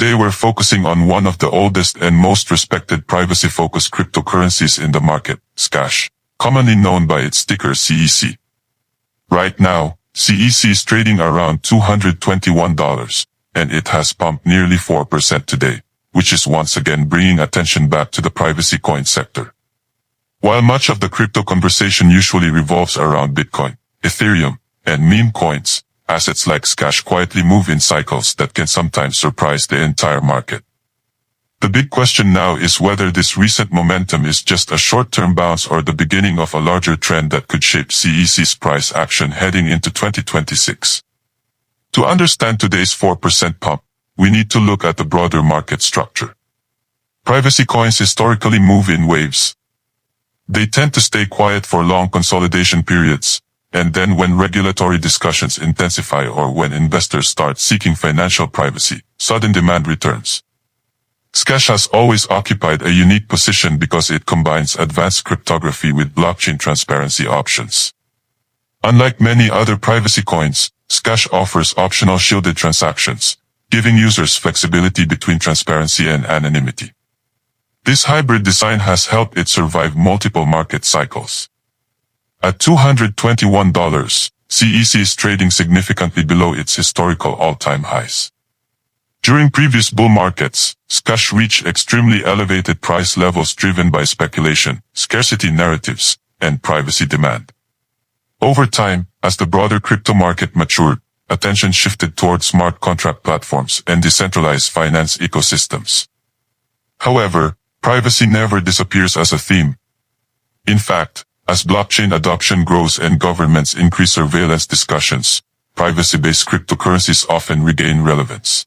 Today we're focusing on one of the oldest and most respected privacy-focused cryptocurrencies in the market, Zcash, commonly known by its ticker CEC. Right now, CEC is trading around $221, and it has pumped nearly 4% today, which is once again bringing attention back to the privacy coin sector. While much of the crypto conversation usually revolves around Bitcoin, Ethereum, and meme coins, assets like Zcash quietly move in cycles that can sometimes surprise the entire market. The big question now is whether this recent momentum is just a short-term bounce or the beginning of a larger trend that could shape CEC's price action heading into 2026. To understand today's 4% pump, we need to look at the broader market structure. Privacy coins historically move in waves. They tend to stay quiet for long consolidation periods, and then when regulatory discussions intensify or when investors start seeking financial privacy, sudden demand returns. Zcash has always occupied a unique position because it combines advanced cryptography with blockchain transparency options. Unlike many other privacy coins, Zcash offers optional shielded transactions, giving users flexibility between transparency and anonymity. This hybrid design has helped it survive multiple market cycles. At $221, CEC is trading significantly below its historical all-time highs. During previous bull markets, Zcash reached extremely elevated price levels driven by speculation, scarcity narratives, and privacy demand. Over time, as the broader crypto market matured, attention shifted toward smart contract platforms and decentralized finance ecosystems. However, privacy never disappears as a theme. In fact, as blockchain adoption grows and governments increase surveillance discussions, privacy-based cryptocurrencies often regain relevance.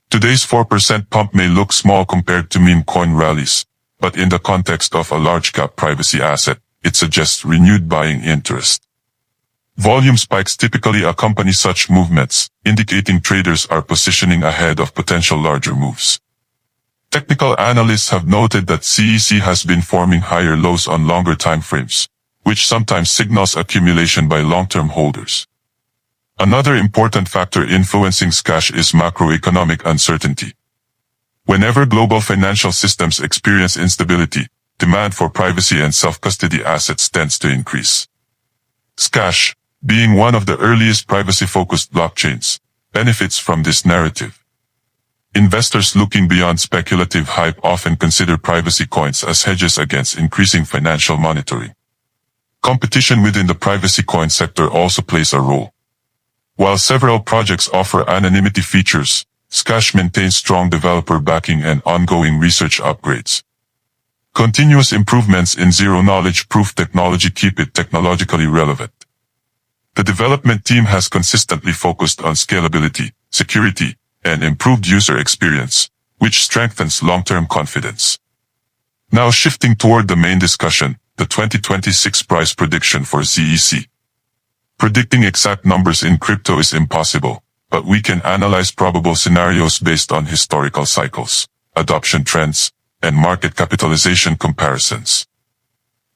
Today's 4% pump may look small compared to meme coin rallies, but in the context of a large-cap privacy asset, it suggests renewed buying interest. Volume spikes typically accompany such movements, indicating traders are positioning ahead of potential larger moves. Technical analysts have noted that CEC has been forming higher lows on longer time frames, which sometimes signals accumulation by long-term holders. Another important factor influencing Zcash is macroeconomic uncertainty. Whenever global financial systems experience instability, demand for privacy and self-custody assets tends to increase. Zcash, being one of the earliest privacy-focused blockchains, benefits from this narrative. Investors looking beyond speculative hype often consider privacy coins as hedges against increasing financial monitoring. Competition within the privacy coin sector also plays a role. While several projects offer anonymity features, Zcash maintains strong developer backing and ongoing research upgrades. Continuous improvements in zero-knowledge proof technology keep it technologically relevant. The development team has consistently focused on scalability, security, and improved user experience, which strengthens long-term confidence. Now shifting toward the main discussion, the 2026 price prediction for CEC. Predicting exact numbers in crypto is impossible, but we can analyze probable scenarios based on historical cycles, adoption trends, and market capitalization comparisons.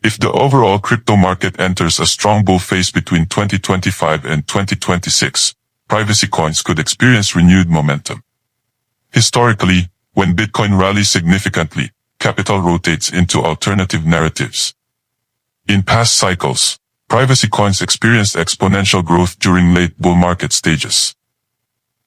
If the overall crypto market enters a strong bull phase between 2025 and 2026, privacy coins could experience renewed momentum. Historically, when Bitcoin rallies significantly, capital rotates into alternative narratives. In past cycles, privacy coins experienced exponential growth during late bull market stages.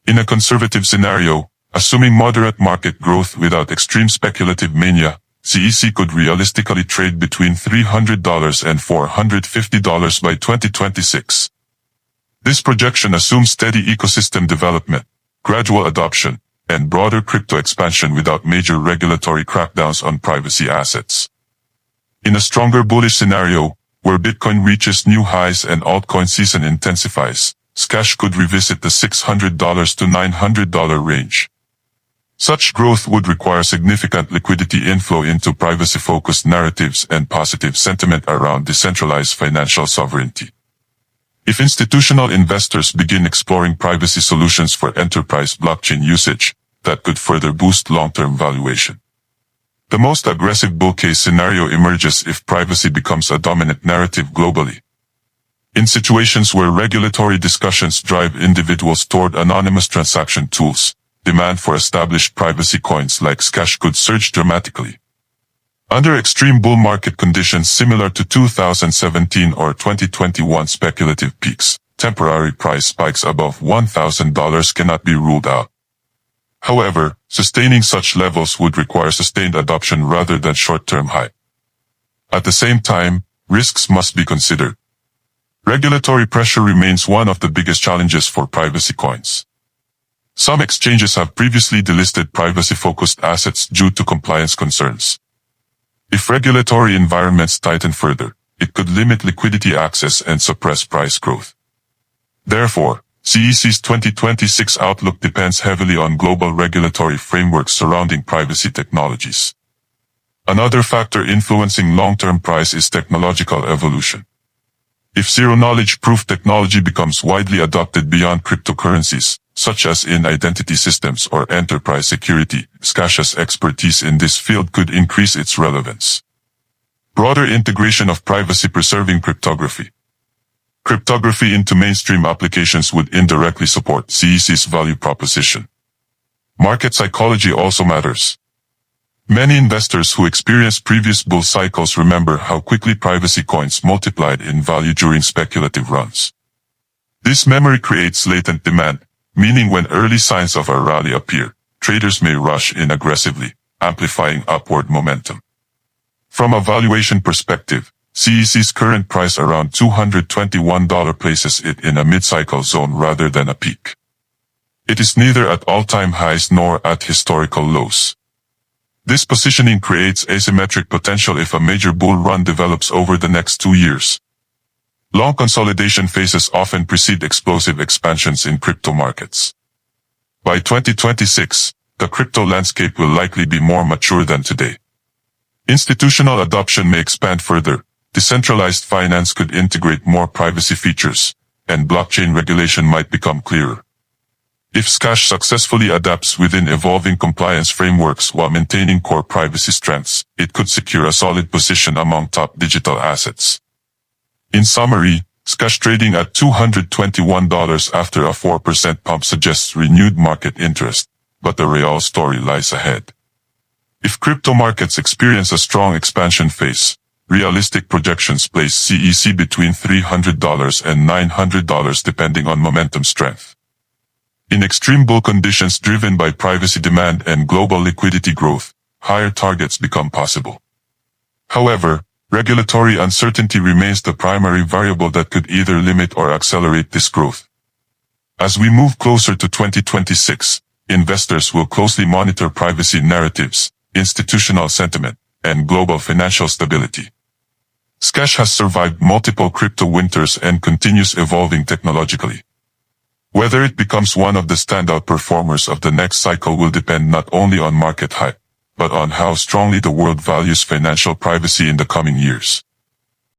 In a conservative scenario, assuming moderate market growth without extreme speculative mania, CEC could realistically trade between $300 and $450 by 2026. This projection assumes steady ecosystem development, gradual adoption, and broader crypto expansion without major regulatory crackdowns on privacy assets. In a stronger bullish scenario, where Bitcoin reaches new highs and altcoin season intensifies, Zcash could revisit the $600 to $900 range. Such growth would require significant liquidity inflow into privacy-focused narratives and positive sentiment around decentralized financial sovereignty. If institutional investors begin exploring privacy solutions for enterprise blockchain usage, that could further boost long-term valuation. The most aggressive bull case scenario emerges if privacy becomes a dominant narrative globally. In situations where regulatory discussions drive individuals toward anonymous transaction tools, demand for established privacy coins like Zcash could surge dramatically. Under extreme bull market conditions similar to 2017 or 2021 speculative peaks, temporary price spikes above $1,000 cannot be ruled out. However, sustaining such levels would require sustained adoption rather than short-term hype. At the same time, risks must be considered. Regulatory pressure remains one of the biggest challenges for privacy coins. Some exchanges have previously delisted privacy-focused assets due to compliance concerns. If regulatory environments tighten further, it could limit liquidity access and suppress price growth. Therefore, CEC's 2026 outlook depends heavily on global regulatory frameworks surrounding privacy technologies. Another factor influencing long-term price is technological evolution. If zero-knowledge proof technology becomes widely adopted beyond cryptocurrencies, such as in identity systems or enterprise security, Zcash's expertise in this field could increase its relevance. Broader integration of privacy-preserving cryptography. Cryptography into mainstream applications would indirectly support CEC's value proposition. Market psychology also matters. Many investors who experienced previous bull cycles remember how quickly privacy coins multiplied in value during speculative runs. This memory creates latent demand, meaning when early signs of a rally appear, traders may rush in aggressively, amplifying upward momentum. From a valuation perspective, CEC's current price around $221 places it in a mid-cycle zone rather than a peak. It is neither at all-time highs nor at historical lows. This positioning creates asymmetric potential if a major bull run develops over the next 2 years. Long consolidation phases often precede explosive expansions in crypto markets. By 2026, the crypto landscape will likely be more mature than today. Institutional adoption may expand further, decentralized finance could integrate more privacy features, and blockchain regulation might become clearer. If Zcash successfully adapts within evolving compliance frameworks while maintaining core privacy strengths, it could secure a solid position among top digital assets. In summary, Zcash trading at $221 after a 4% pump suggests renewed market interest, but the real story lies ahead. If crypto markets experience a strong expansion phase, realistic projections place CEC between $300 and $900 depending on momentum strength. In extreme bull conditions driven by privacy demand and global liquidity growth, higher targets become possible. However, regulatory uncertainty remains the primary variable that could either limit or accelerate this growth. As we move closer to 2026, investors will closely monitor privacy narratives, institutional sentiment, and global financial stability. Zcash has survived multiple crypto winters and continues evolving technologically. Whether it becomes one of the standout performers of the next cycle will depend not only on market hype, but on how strongly the world values financial privacy in the coming years.